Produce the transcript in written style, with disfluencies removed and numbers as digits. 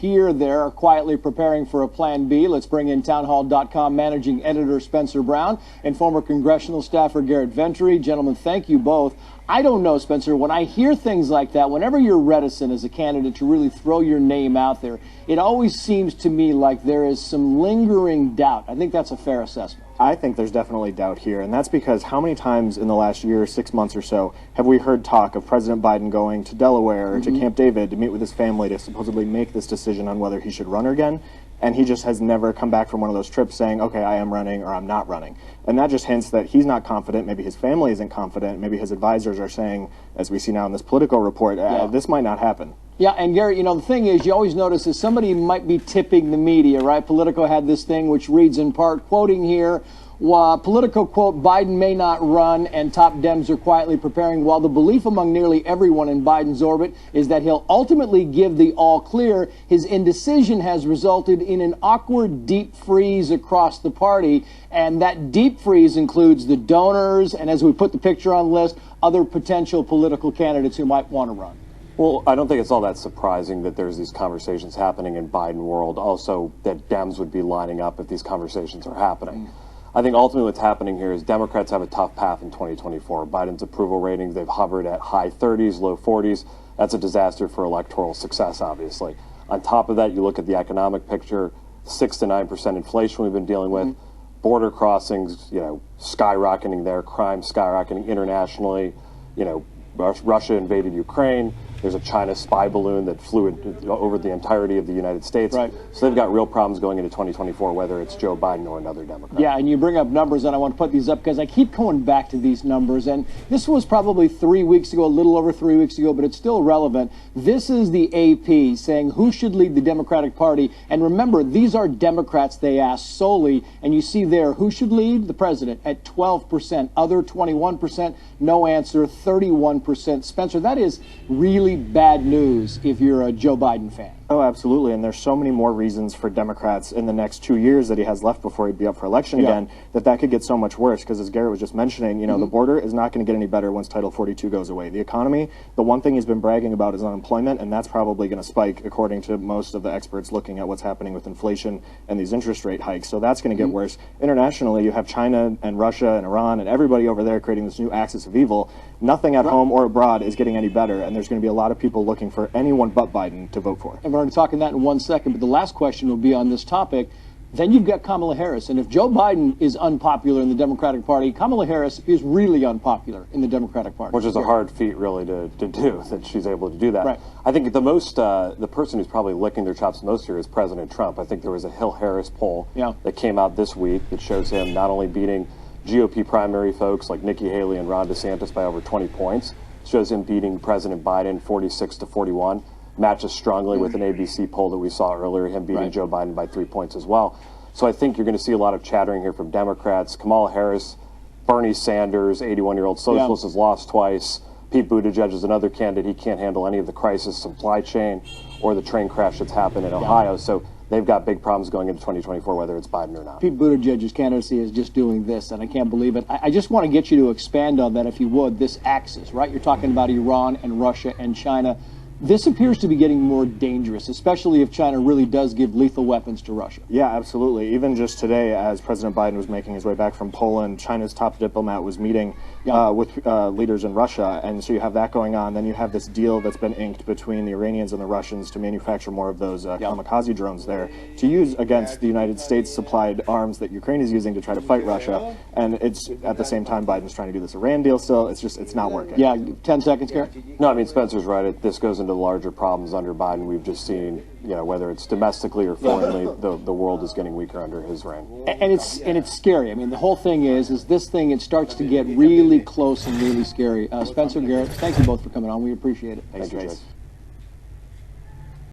appear they're quietly preparing for a plan B. Let's bring in townhall.com managing editor Spencer Brown and former congressional staffer Garrett Ventry. Gentlemen, thank you both. I don't know, Spencer, when I hear things like that, whenever you're reticent as a candidate to really throw your name out there, it always seems to me like there is some lingering doubt. I think that's a fair assessment. I think there's definitely doubt here, and that's because how many times in the last year, 6 months or so, have we heard talk of President Biden going to Delaware or to Camp David to meet with his family to supposedly make this decision on whether he should run again? And he just has never come back from one of those trips saying, okay, I am running or I'm not running. And that just hints that he's not confident, maybe his family isn't confident, maybe his advisors are saying, as we see now in this Politico report, this might not happen. Yeah, and Garrett, you know, the thing is, you always notice that somebody might be tipping the media, right? Politico had this thing which reads in part, quoting here, Politico, quote, Biden may not run and top Dems are quietly preparing, while the belief among nearly everyone in Biden's orbit is that he'll ultimately give the all clear. His indecision has resulted in an awkward deep freeze across the party, and that deep freeze includes the donors and, as we put the picture on the list, other potential political candidates who might want to run. Well, I don't think it's all that surprising that there's these conversations happening in Biden world, also that Dems would be lining up if these conversations are happening. I think ultimately what's happening here is Democrats have a tough path in 2024. Biden's approval ratings, they've hovered at high 30s, low 40s. That's a disaster for electoral success, obviously. On top of that, you look at the economic picture, 6 to 9% inflation we've been dealing with, border crossings, you know, skyrocketing there, crime skyrocketing internationally, you know, Russia invaded Ukraine. There's a China spy balloon that flew over the entirety of the United States. Right. So they've got real problems going into 2024, whether it's Joe Biden or another Democrat. Yeah, and you bring up numbers, and I want to put these up because I keep going back to these numbers. And this was probably 3 weeks ago, a little over 3 weeks ago, but it's still relevant. This is the AP saying who should lead the Democratic Party. And remember, these are Democrats they asked solely. And you see there, who should lead? The president at 12%, other 21%, no answer, 31%. Spencer, that is really bad news if you're a Joe Biden fan. Oh, absolutely. And there's so many more reasons for Democrats in the next 2 years that he has left before he'd be up for election again, that could get so much worse. Because as Garrett was just mentioning, you know, the border is not going to get any better once Title 42 goes away. The economy, the one thing he's been bragging about is unemployment, and that's probably going to spike according to most of the experts looking at what's happening with inflation and these interest rate hikes. So that's going to get worse. Internationally, you have China and Russia and Iran and everybody over there creating this new axis of evil. Nothing at home or abroad is getting any better, and there's going to be a lot of people looking for anyone but Biden to vote for. And we're going to talk in that in 1 second, but the last question will be on this topic. Then you've got Kamala Harris, and if Joe Biden is unpopular in the Democratic Party, Kamala Harris is really unpopular in the Democratic Party. Which is a hard feat, really, to do, that she's able to do that. Right. I think the person who's probably licking their chops most here is President Trump. I think there was a Hill Harris poll that came out this week that shows him not only beating GOP primary folks like Nikki Haley and Ron DeSantis by over 20 points, shows him beating President Biden 46 to 41, matches strongly with an ABC poll that we saw earlier, him beating Joe Biden by 3 points as well. So I think you're going to see a lot of chattering here from Democrats. Kamala Harris, Bernie Sanders, 81-year-old socialist, has lost twice. Pete Buttigieg is another candidate. He can't handle any of the crisis supply chain or the train crash that's happened in Ohio. So they've got big problems going into 2024, whether it's Biden or not. Pete Buttigieg's candidacy is just doing this, and I can't believe it. I just want to get you to expand on that, if you would, this axis, right? You're talking about Iran and Russia and China. This appears to be getting more dangerous, especially if China really does give lethal weapons to Russia. Yeah, absolutely. Even just today, as President Biden was making his way back from Poland, China's top diplomat was meeting with leaders in Russia. And so you have that going on. Then you have this deal that's been inked between the Iranians and the Russians to manufacture more of those kamikaze drones there to use against the United States supplied arms that Ukraine is using to try to fight Russia. And it's at the same time, Biden's trying to do this Iran deal still. It's not working. Yeah, 10 seconds, Garrett. No, I mean, Spencer's right. This goes into larger problems under Biden. We've just seen, you know, whether it's domestically or foreignly, the world is getting weaker under his reign. And it's scary. I mean, the whole thing is this thing, it starts to get really close and really scary. Spencer, Garrett, thank you both for coming on. We appreciate it. Thank you, Jake.